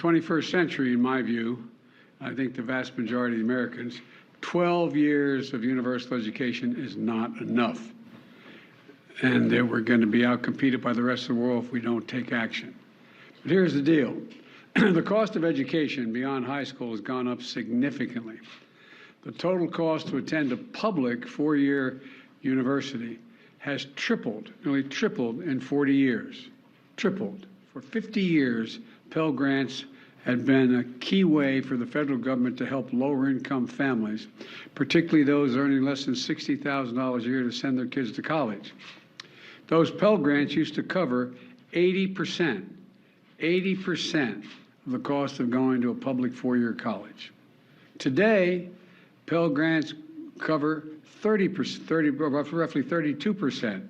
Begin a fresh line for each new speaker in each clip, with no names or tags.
21st century, in my view, I think the vast majority of the Americans, 12 years of universal education is not enough. And that we're going to be outcompeted by the rest of the world if we don't take action. But here's the deal. The cost of education beyond high school has gone up significantly. The total cost to attend a public four-year university has tripled, nearly tripled in 40 years. Tripled. For 50 years, Pell Grants had been a key way for the federal government to help lower-income families, particularly those earning less than $60,000 a year, to send their kids to college. Those Pell Grants used to cover 80% of the cost of going to a public four-year college. Today, Pell Grants cover 30%, roughly 32%.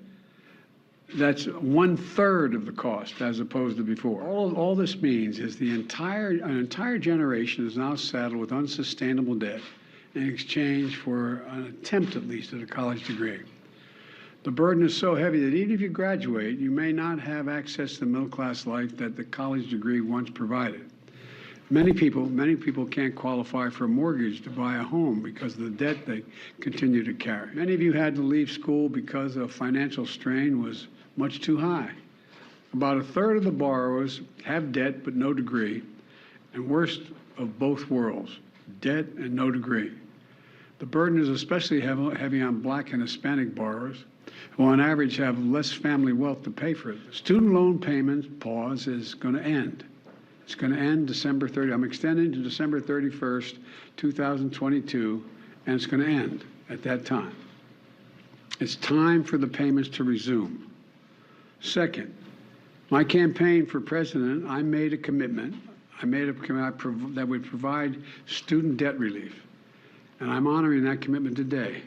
That's 1/3 of the cost as opposed to before. All this means is an entire generation is now saddled with unsustainable debt in exchange for an attempt, at least, at a college degree. The burden is so heavy that even if you graduate, you may not have access to the middle-class life that the college degree once provided. Many people can't qualify for a mortgage to buy a home because of the debt they continue to carry. Many of you had to leave school because the financial strain was much too high. About 1/3 of the borrowers have debt but no degree, and worst of both worlds, debt and no degree. The burden is especially heavy on Black and Hispanic borrowers, who on average have less family wealth to pay for it. Student loan payments pause is going to end. It's going to end December 30. I'm extending to December 31st, 2022, and it's going to end at that time. It's time for the payments to resume. Second, my campaign for president, I made a commitment. That would provide student debt relief, and I'm honoring that commitment today.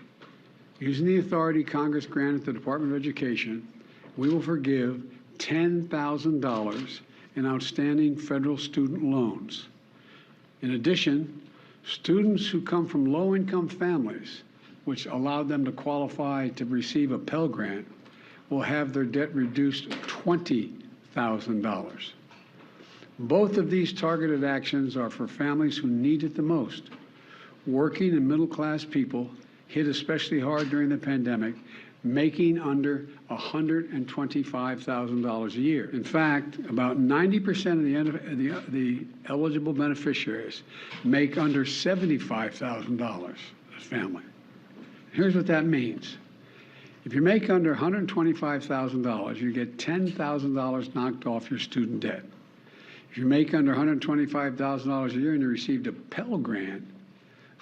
Using the authority Congress granted the Department of Education, we will forgive $10,000 in outstanding federal student loans. In addition, students who come from low-income families, which allowed them to qualify to receive a Pell Grant, will have their debt reduced $20,000. Both of these targeted actions are for families who need it the most. Working and middle-class people hit especially hard during the pandemic, making under $125,000 a year. In fact, about 90% of the eligible beneficiaries make under $75,000 as family. Here's what that means. If you make under $125,000, you get $10,000 knocked off your student debt. If you make under $125,000 a year and you received a Pell Grant,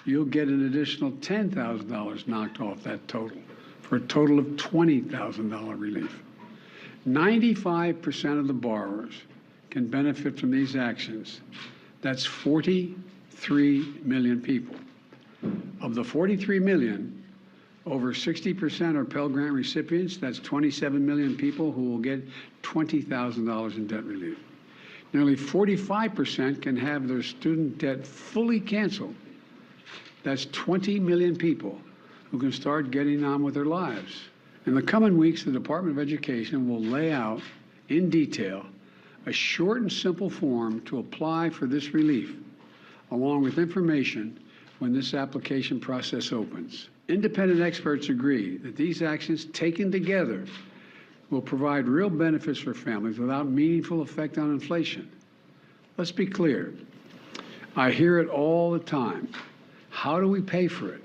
you'll get an additional $10,000 knocked off that total, for a total of $20,000 relief. 95% of the borrowers can benefit from these actions. That's 43 million people. Of the 43 million, over 60% are Pell Grant recipients. That's 27 million people who will get $20,000 in debt relief. Nearly 45% can have their student debt fully canceled. That's 20 million people who can start getting on with their lives. In the coming weeks, the Department of Education will lay out in detail a short and simple form to apply for this relief, along with information when this application process opens. Independent experts agree that these actions taken together will provide real benefits for families without meaningful effect on inflation. Let's be clear. I hear it all the time. How do we pay for it?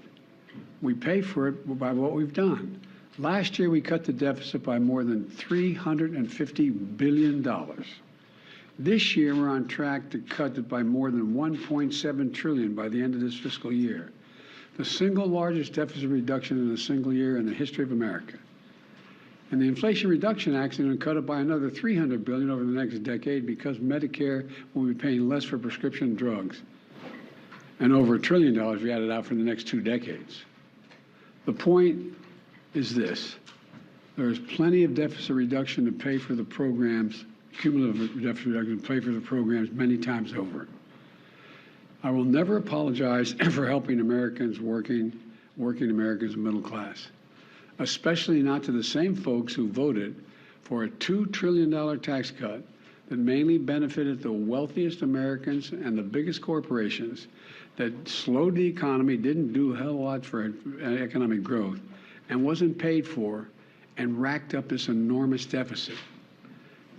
We pay for it by what we've done. Last year, we cut the deficit by more than $350 billion. This year, we're on track to cut it by more than $1.7 trillion by the end of this fiscal year, the single largest deficit reduction in a single year in the history of America. And the Inflation Reduction Act is going to cut it by another $300 billion over the next decade because Medicare will be paying less for prescription drugs, and over $1 trillion we added out for the next 2 decades. The point is this. There is plenty of deficit reduction to pay for the programs, cumulative deficit reduction to pay for the programs many times over. I will never apologize for helping Americans, working Americans middle class, especially not to the same folks who voted for a $2 trillion tax cut that mainly benefited the wealthiest Americans and the biggest corporations, that slowed the economy, didn't do a hell of a lot for economic growth, and wasn't paid for, and racked up this enormous deficit.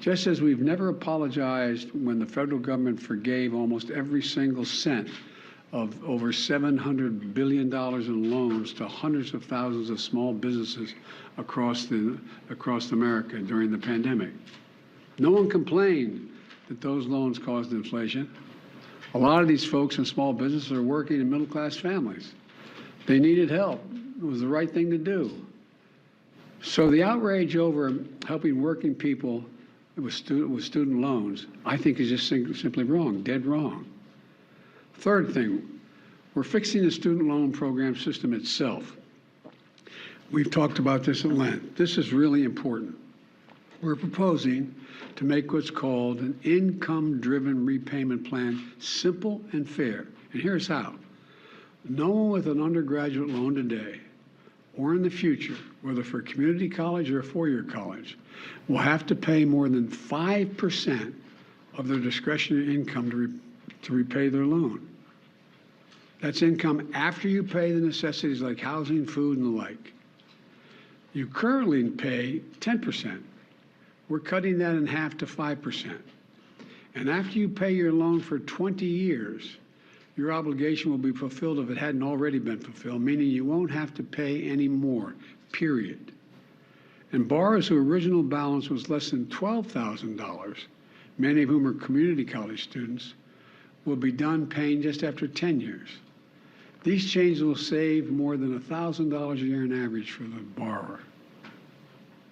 Just as we've never apologized when the federal government forgave almost every single cent of over $700 billion in loans to hundreds of thousands of small businesses across America during the pandemic. No one complained that those loans caused inflation. A lot of these folks in small businesses are working in middle-class families. They needed help. It was the right thing to do. So the outrage over helping working people with student loans, I think, is just simply wrong, dead wrong. Third thing, we're fixing the student loan program system itself. We've talked about this at length. This is really important. We're proposing to make what's called an income-driven repayment plan simple and fair. And here's how. No one with an undergraduate loan today or in the future, whether for a community college or a four-year college, will have to pay more than 5% of their discretionary income to repay their loan. That's income after you pay the necessities like housing, food, and the like. You currently pay 10%. We're cutting that in half to 5%. And after you pay your loan for 20 years, your obligation will be fulfilled if it hadn't already been fulfilled, meaning you won't have to pay any more, period. And borrowers whose original balance was less than $12,000, many of whom are community college students, will be done paying just after 10 years. These changes will save more than $1,000 a year on average for the borrower.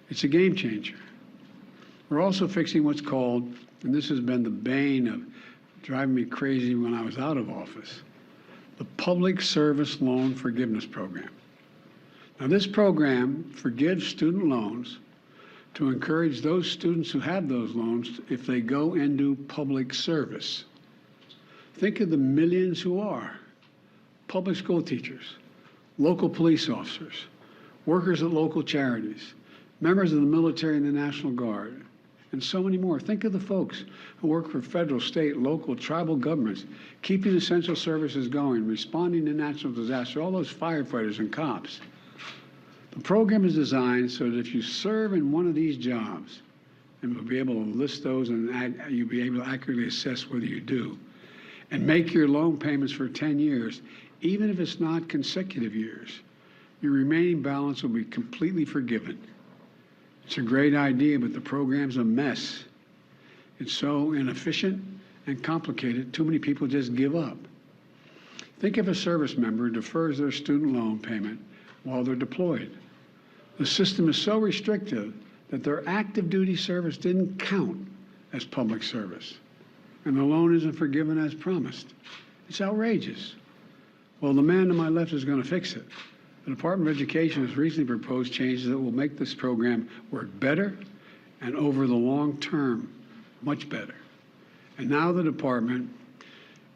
It's a game changer. We're also fixing what's called, and this has been the bane of driving me crazy when I was out of office, the Public Service Loan Forgiveness Program. Now, this program forgives student loans to encourage those students who have those loans if they go and do public service. Think of the millions who are public school teachers, local police officers, workers at local charities, members of the military and the National Guard, and so many more. Think of the folks who work for federal, state, local, tribal governments, keeping essential services going, responding to natural disaster, all those firefighters and cops. The program is designed so that if you serve in one of these jobs, and we'll be able to list those and you'll be able to accurately assess whether you do, and make your loan payments for 10 years, even if it's not consecutive years, your remaining balance will be completely forgiven. It's a great idea, but the program's a mess. It's so inefficient and complicated, too many people just give up. Think if a service member defers their student loan payment while they're deployed. The system is so restrictive that their active duty service didn't count as public service, and the loan isn't forgiven as promised. It's outrageous. Well, the man to my left is going to fix it. The Department of Education has recently proposed changes that will make this program work better and over the long term, much better. And now the department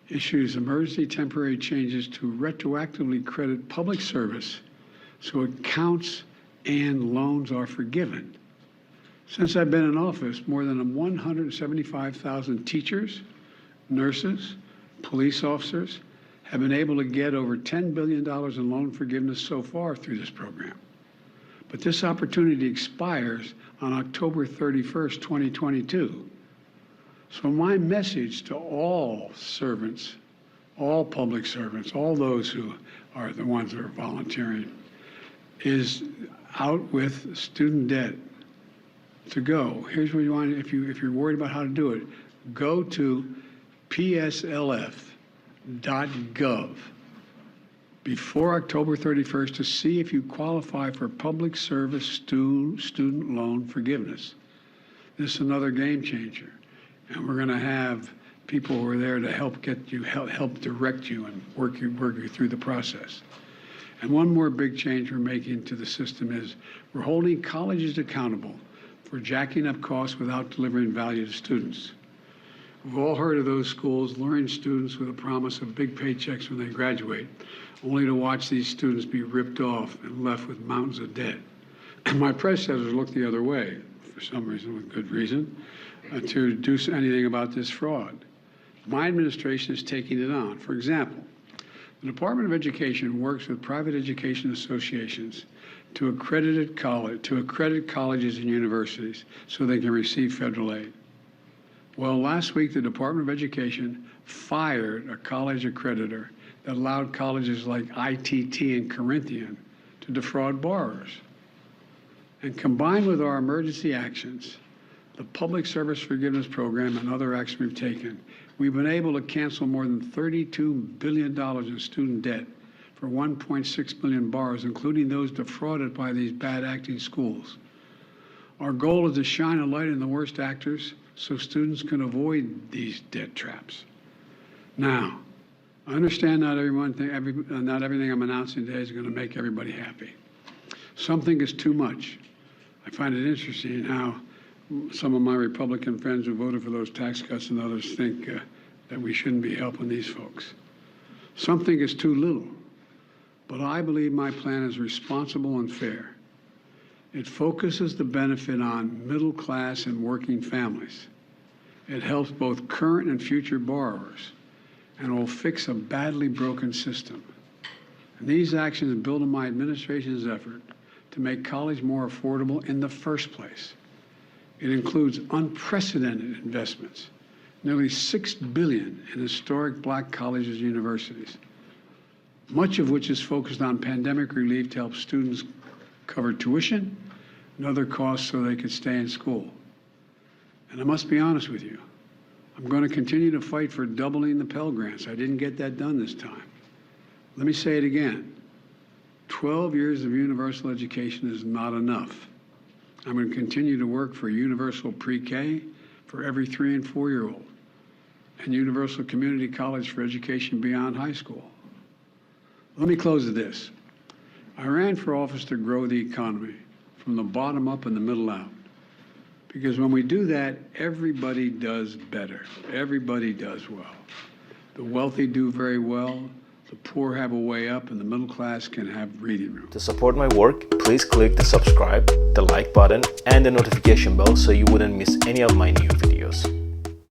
issues emergency temporary changes to retroactively credit public service so it counts and loans are forgiven. Since I've been in office, more than 175,000 teachers, nurses, police officers have been able to get over $10 billion in loan forgiveness so far through this program. But this opportunity expires on October 31st, 2022. So my message to all servants, all public servants, all those who are the ones that are volunteering, is out with student debt to go. Here's what you want, if you're worried about how to do it, go to pslf.gov before October 31st to see if you qualify for public service student loan forgiveness. This is another game changer. And we're going to have people who are there to help get you, help direct you and work you through the process. And one more big change we're making to the system is we're holding colleges accountable for jacking up costs without delivering value to students. We've all heard of those schools luring students with a promise of big paychecks when they graduate, only to watch these students be ripped off and left with mountains of debt. And my predecessors looked the other way. for some reason, with good reason, to do anything about this fraud. My administration is taking it on. For example, the Department of Education works with private education associations to accredit colleges and universities so they can receive federal aid. Well, last week, the Department of Education fired a college accreditor that allowed colleges like ITT and Corinthian to defraud borrowers. And combined with our emergency actions, the Public Service Forgiveness Program and other actions we've taken, we've been able to cancel more than $32 billion in student debt for 1.6 million borrowers, including those defrauded by these bad acting schools. Our goal is to shine a light on the worst actors so students can avoid these debt traps. Now, I understand not everything I'm announcing today is going to make everybody happy. Something is too much. I find it interesting how some of my Republican friends who voted for those tax cuts and others think that we shouldn't be helping these folks. Something is too little, but I believe my plan is responsible and fair. It focuses the benefit on middle class and working families. It helps both current and future borrowers, and will fix a badly broken system. And these actions build on my administration's effort to make college more affordable in the first place. It includes unprecedented investments, nearly $6 billion in historic black colleges and universities, much of which is focused on pandemic relief to help students cover tuition and other costs so they could stay in school. And I must be honest with you, I'm going to continue to fight for doubling the Pell Grants. I didn't get that done this time. Let me say it again. 12 years of universal education is not enough. I'm going to continue to work for universal pre-K for every 3- and 4-year-old, and universal community college for education beyond high school. Let me close with this. I ran for office to grow the economy from the bottom up and the middle out. Because when we do that, everybody does better. Everybody does well. The wealthy do very well, the poor have a way up, and the middle class can have breathing room.
To support my work, please click the subscribe, the like button, and the notification bell so you wouldn't miss any of my new videos.